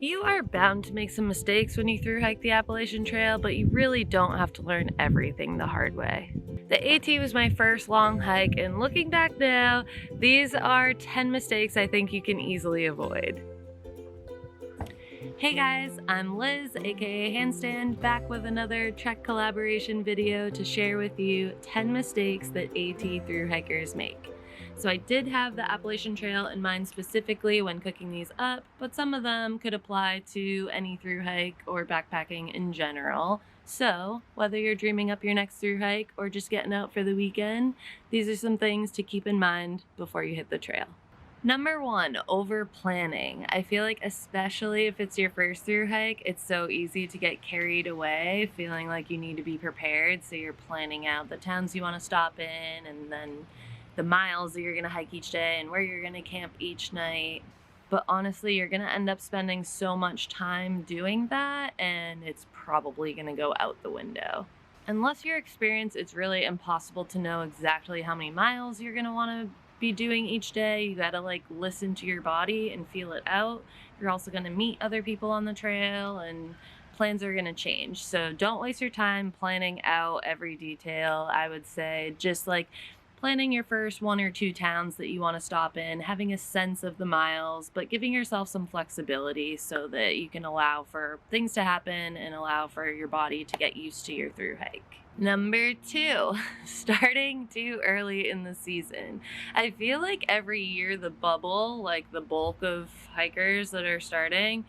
You are bound to make some mistakes when you thru hike the Appalachian Trail, but you really don't have to learn everything the hard way. The AT was my first long hike, and looking back now, these are 10 mistakes I think you can easily avoid. Hey guys, I'm Liz, aka Handstand, back with another Trek collaboration video to share with you 10 mistakes that AT thru-hikers make. So I did have the Appalachian Trail in mind specifically when cooking these up, but some of them could apply to any thru hike or backpacking in general. So whether you're dreaming up your next thru hike or just getting out for the weekend, these are some things to keep in mind before you hit the trail. Number 1, over planning. I feel like especially if it's your first thru hike, it's so easy to get carried away, feeling like you need to be prepared. So you're planning out the towns you want to stop in, and then the miles that you're going to hike each day and where you're going to camp each night. But honestly, you're going to end up spending so much time doing that, and it's probably going to go out the window. Unless you're experienced, it's really impossible to know exactly how many miles you're going to want to be doing each day. You got to listen to your body and feel it out. You're also going to meet other people on the trail, and plans are going to change. So don't waste your time planning out every detail. I would say just planning your first 1 or 2 towns that you want to stop in, having a sense of the miles, but giving yourself some flexibility so that you can allow for things to happen and allow for your body to get used to your thru hike. Number 2, starting too early in the season. I feel like every year the bubble, the bulk of hikers that are starting,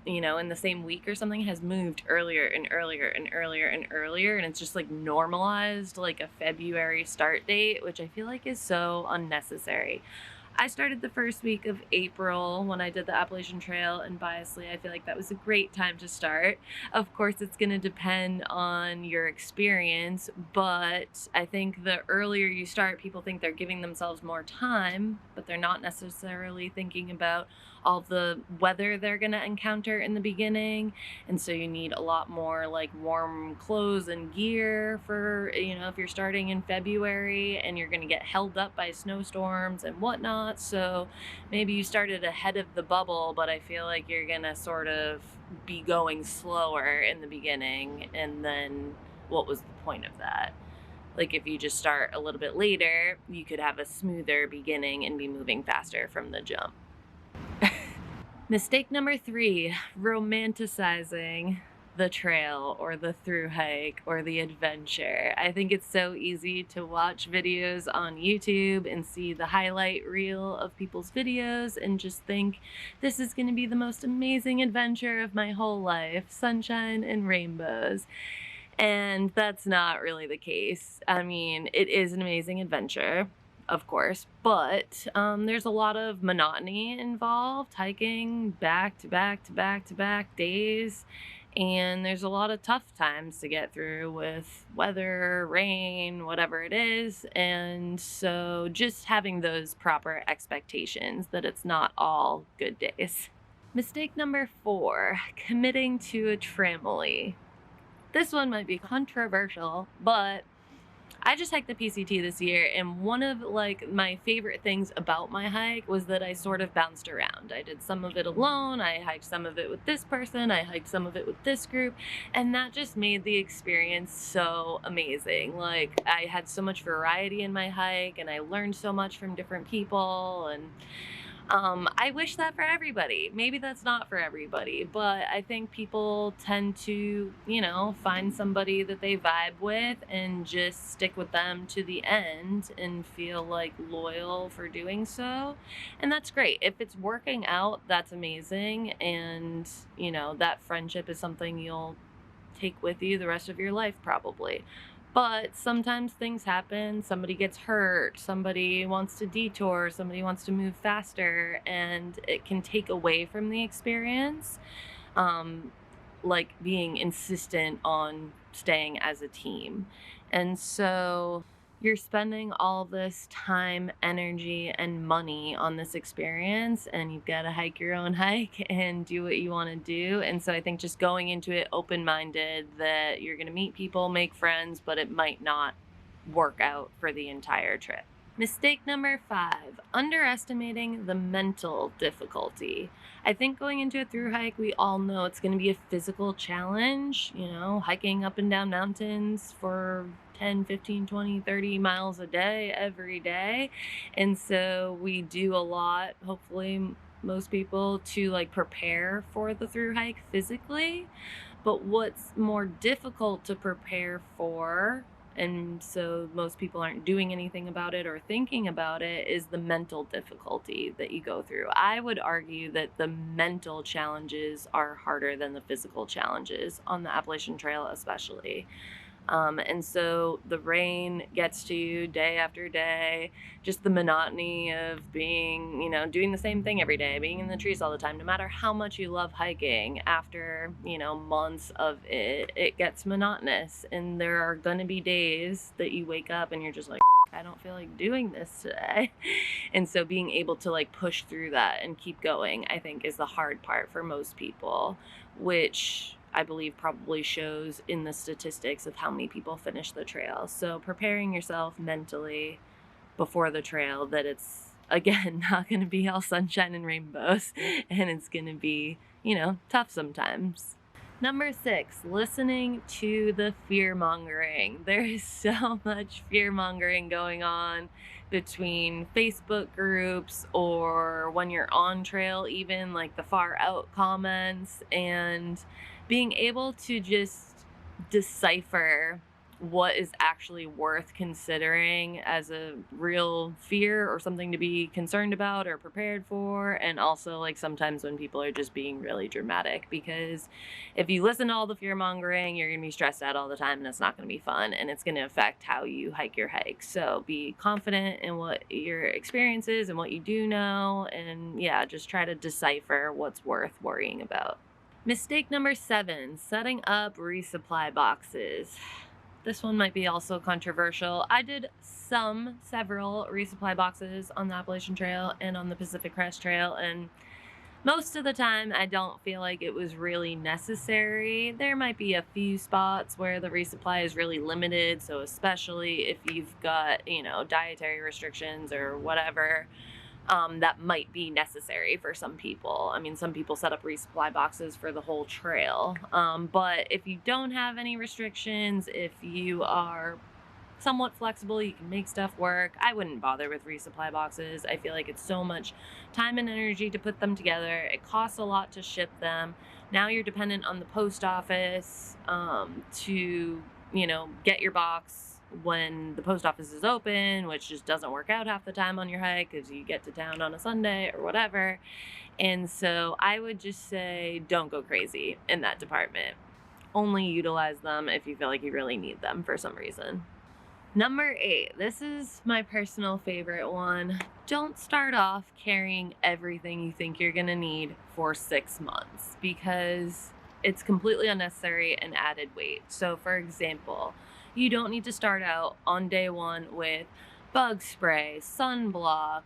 in the same week or something, has moved earlier and earlier and earlier and earlier, and it's just normalized a February start date, which I feel like is so unnecessary. I started the first week of April when I did the Appalachian Trail, and biasly, I feel like that was a great time to start. Of course, it's going to depend on your experience, but I think the earlier you start, people think they're giving themselves more time, but they're not necessarily thinking about all the weather they're going to encounter in the beginning. And so you need a lot more warm clothes and gear for, if you're starting in February and you're going to get held up by snowstorms and whatnot. So maybe you started ahead of the bubble, but I feel like you're going to sort of be going slower in the beginning. And then what was the point of that? If you just start a little bit later, you could have a smoother beginning and be moving faster from the jump. Mistake number 3, romanticizing the trail or the thru hike or the adventure. I think it's so easy to watch videos on YouTube and see the highlight reel of people's videos and just think this is going to be the most amazing adventure of my whole life, sunshine and rainbows. And that's not really the case. I mean, it is an amazing adventure, of course, but there's a lot of monotony involved, hiking back to back to back to back days, and there's a lot of tough times to get through with weather, rain, whatever it is. And so just having those proper expectations that it's not all good days. Mistake number 4, committing to a trampoline. This one might be controversial, but I just hiked the PCT this year, and one of my favorite things about my hike was that I sort of bounced around. I did some of it alone, I hiked some of it with this person, I hiked some of it with this group, and that just made the experience so amazing. I had so much variety in my hike, and I learned so much from different people, and I wish that for everybody. Maybe that's not for everybody, but I think people tend to, find somebody that they vibe with and just stick with them to the end and feel loyal for doing so. And that's great. If it's working out, that's amazing. And, that friendship is something you'll take with you the rest of your life, probably. But sometimes things happen, somebody gets hurt, somebody wants to detour, somebody wants to move faster, and it can take away from the experience, being insistent on staying as a team. And so you're spending all this time, energy, and money on this experience, and you've got to hike your own hike and do what you want to do. And so I think just going into it open-minded that you're going to meet people, make friends, but it might not work out for the entire trip. Mistake number 5, underestimating the mental difficulty. I think going into a through hike, we all know it's going to be a physical challenge, hiking up and down mountains for 10, 15, 20, 30 miles a day, every day. And so we do a lot, hopefully most people, to like prepare for the through hike physically. But what's more difficult to prepare for, and so most people aren't doing anything about it or thinking about it, is the mental difficulty that you go through. I would argue that the mental challenges are harder than the physical challenges on the Appalachian Trail, especially. And so the rain gets to you day after day, just the monotony of being, doing the same thing every day, being in the trees all the time, no matter how much you love hiking, after, months of it, it gets monotonous. And there are going to be days that you wake up and you're just like, I don't feel like doing this today. And so being able to like push through that and keep going, I think, is the hard part for most people, which I believe probably shows in the statistics of how many people finish the trail. So preparing yourself mentally before the trail that it's, again, not going to be all sunshine and rainbows, and it's going to be, tough sometimes. Number 6, listening to the fear-mongering. There is so much fear-mongering going on between Facebook groups or when you're on trail, even like the far out comments, and being able to just decipher what is actually worth considering as a real fear or something to be concerned about or prepared for. And also, like, sometimes when people are just being really dramatic, because if you listen to all the fear mongering, you're going to be stressed out all the time, and it's not going to be fun, and it's going to affect how you hike your hike. So be confident in what your experience is and what you do know, and just try to decipher what's worth worrying about. Mistake number 7, setting up resupply boxes. This one might be also controversial. I did several resupply boxes on the Appalachian Trail and on the Pacific Crest Trail, and most of the time I don't feel like it was really necessary. There might be a few spots where the resupply is really limited, so especially if you've got, dietary restrictions or whatever, that might be necessary for some people. I mean, some people set up resupply boxes for the whole trail. But if you don't have any restrictions, if you are somewhat flexible, you can make stuff work, I wouldn't bother with resupply boxes. I feel like it's so much time and energy to put them together. It costs a lot to ship them. Now you're dependent on the post office to, get your box when the post office is open, which just doesn't work out half the time on your hike because you get to town on a Sunday or whatever. And so I would just say don't go crazy in that department. Only utilize them if you feel like you really need them for some reason. Number 8, this is my personal favorite one. Don't start off carrying everything you think you're gonna need for 6 months, because it's completely unnecessary and added weight. So for example, you don't need to start out on day 1 with bug spray, sunblock,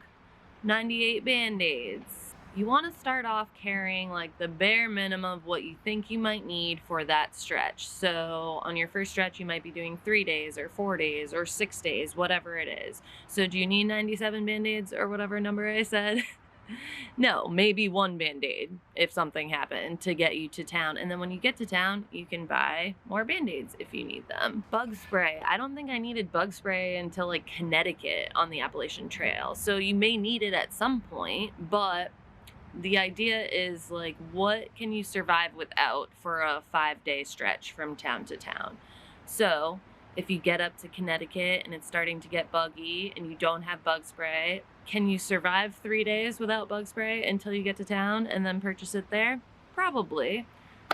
98 band-aids. You want to start off carrying like the bare minimum of what you think you might need for that stretch. So on your first stretch, you might be doing 3 days or 4 days or 6 days, whatever it is. So do you need 97 band-aids or whatever number I said? No, maybe 1 band-aid if something happened to get you to town. And then when you get to town, you can buy more band-aids if you need them. Bug spray. I don't think I needed bug spray until like Connecticut on the Appalachian Trail. So you may need it at some point, but the idea is like, what can you survive without for a 5-day stretch from town to town? So if you get up to Connecticut and it's starting to get buggy and you don't have bug spray, can you survive 3 days without bug spray until you get to town and then purchase it there? Probably.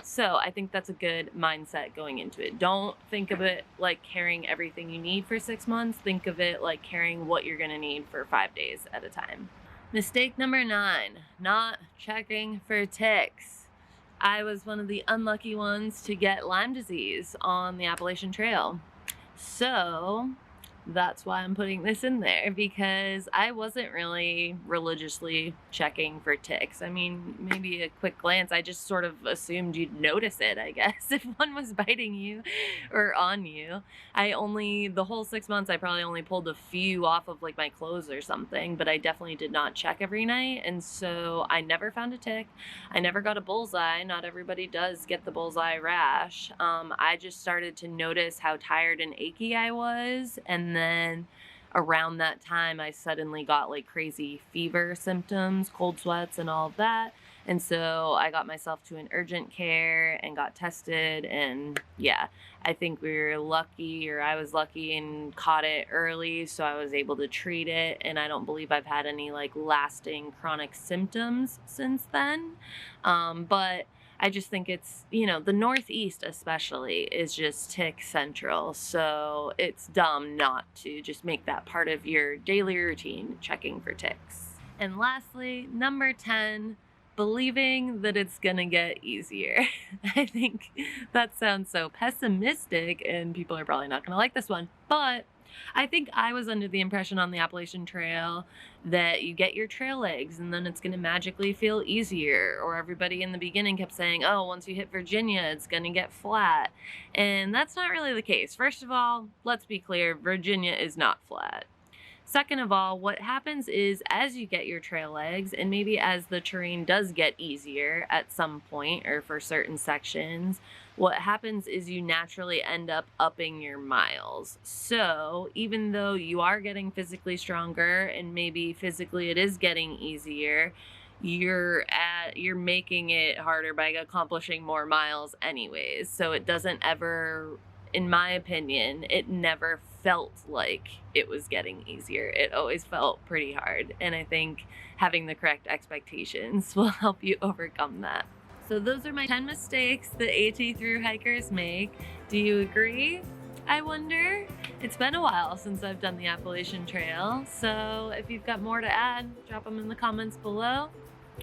So I think that's a good mindset going into it. Don't think of it like carrying everything you need for 6 months. Think of it like carrying what you're going to need for 5 days at a time. Mistake number 9, not checking for ticks. I was one of the unlucky ones to get Lyme disease on the Appalachian Trail. So that's why I'm putting this in there, because I wasn't really religiously checking for ticks. I mean, maybe a quick glance, I just sort of assumed you'd notice it, I guess, if one was biting you or on you. The whole 6 months, I probably only pulled a few off of like my clothes or something, but I definitely did not check every night. And so I never found a tick. I never got a bullseye. Not everybody does get the bullseye rash. I just started to notice how tired and achy I was. And then around that time, I suddenly got like crazy fever symptoms, cold sweats, and all of that. And so I got myself to an urgent care and got tested. And yeah, I think we were lucky, or I was lucky and caught it early. So I was able to treat it. And I don't believe I've had any like lasting chronic symptoms since then. But I just think it's, the Northeast especially is just tick central. So it's dumb not to just make that part of your daily routine, checking for ticks. And lastly, number 10, believing that it's gonna get easier. I think that sounds so pessimistic and people are probably not gonna like this one, but I think I was under the impression on the Appalachian Trail that you get your trail legs and then it's going to magically feel easier. Or everybody in the beginning kept saying, oh, once you hit Virginia, it's going to get flat. And that's not really the case. First of all, let's be clear, Virginia is not flat. Second of all, what happens is as you get your trail legs, and maybe as the terrain does get easier at some point or for certain sections, what happens is you naturally end up upping your miles. So even though you are getting physically stronger and maybe physically it is getting easier, you're making it harder by accomplishing more miles anyways. So it doesn't ever, in my opinion, it never felt like it was getting easier. It always felt pretty hard. And I think having the correct expectations will help you overcome that. So those are my 10 mistakes that AT Thru-Hikers make. Do you agree? I wonder. It's been a while since I've done the Appalachian Trail. So if you've got more to add, drop them in the comments below.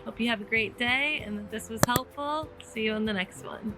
Hope you have a great day and that this was helpful. See you in the next one.